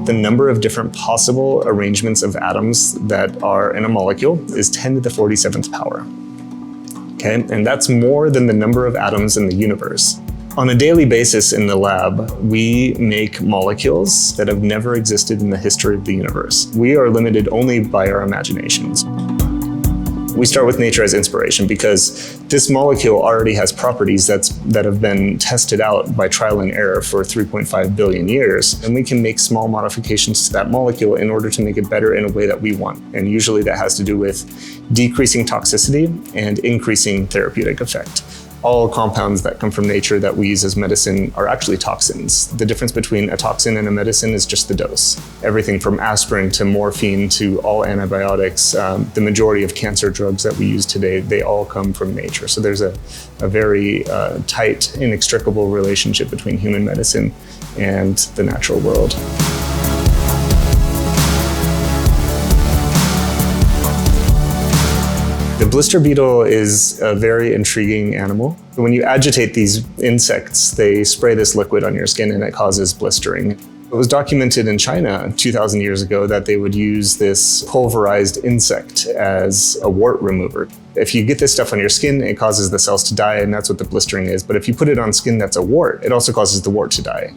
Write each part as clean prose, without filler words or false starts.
The number of different possible arrangements of atoms that are in a molecule is 10 to the 47th power. Okay, and that's more than the number of atoms in the universe. On a daily basis in the lab, we make molecules that have never existed in the history of the universe. We are limited only by our imaginations. We start with nature as inspiration because this molecule already has properties that have been tested out by trial and error for 3.5 billion years. And we can make small modifications to that molecule in order to make it better in a way that we want. And usually that has to do with decreasing toxicity and increasing therapeutic effect. All compounds that come from nature that we use as medicine are actually toxins. The difference between a toxin and a medicine is just the dose. Everything from aspirin to morphine to all antibiotics, the majority of cancer drugs that we use today, they all come from nature. So there's a very tight, inextricable relationship between human medicine and the natural world. The blister beetle is a very intriguing animal. When you agitate these insects, they spray this liquid on your skin and it causes blistering. It was documented in China 2,000 years ago that they would use this pulverized insect as a wart remover. If you get this stuff on your skin, it causes the cells to die, and that's what the blistering is. But if you put it on skin that's a wart, it also causes the wart to die.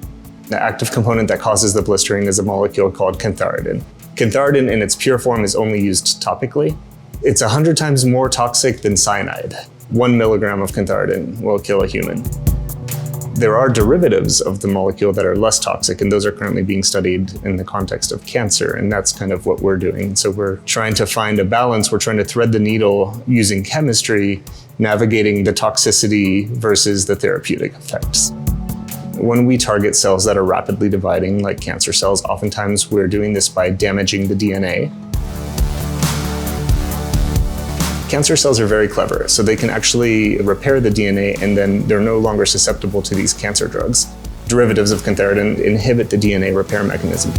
The active component that causes the blistering is a molecule called cantharidin. Cantharidin in its pure form is only used topically. It's 100 times more toxic than cyanide. 1 milligram of cantharidin will kill a human. There are derivatives of the molecule that are less toxic, and those are currently being studied in the context of cancer, and that's kind of what we're doing. So we're trying to find a balance. We're trying to thread the needle using chemistry, navigating the toxicity versus the therapeutic effects. When we target cells that are rapidly dividing, like cancer cells, oftentimes we're doing this by damaging the DNA. Cancer cells are very clever, so they can actually repair the DNA and then they're no longer susceptible to these cancer drugs. Derivatives of cantharidin inhibit the DNA repair mechanism.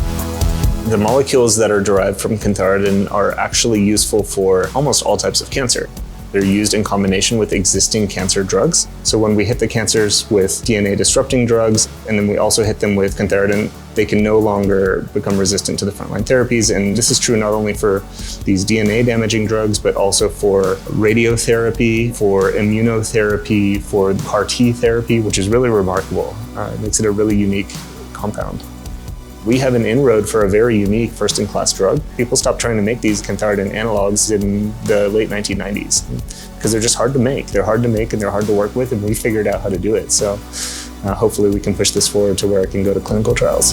The molecules that are derived from cantharidin are actually useful for almost all types of cancer. They're used in combination with existing cancer drugs. So when we hit the cancers with DNA disrupting drugs, and then we also hit them with cantharidin, they can no longer become resistant to the frontline therapies. And this is true not only for these DNA damaging drugs, but also for radiotherapy, for immunotherapy, for CAR T therapy, which is really remarkable. It makes it a really unique compound. We have an inroad for a very unique first-in-class drug. People stopped trying to make these cantharidin analogs in the late 1990s because they're just hard to make. They're hard to make and they're hard to work with, and we figured out how to do it. So hopefully we can push this forward to where it can go to clinical trials.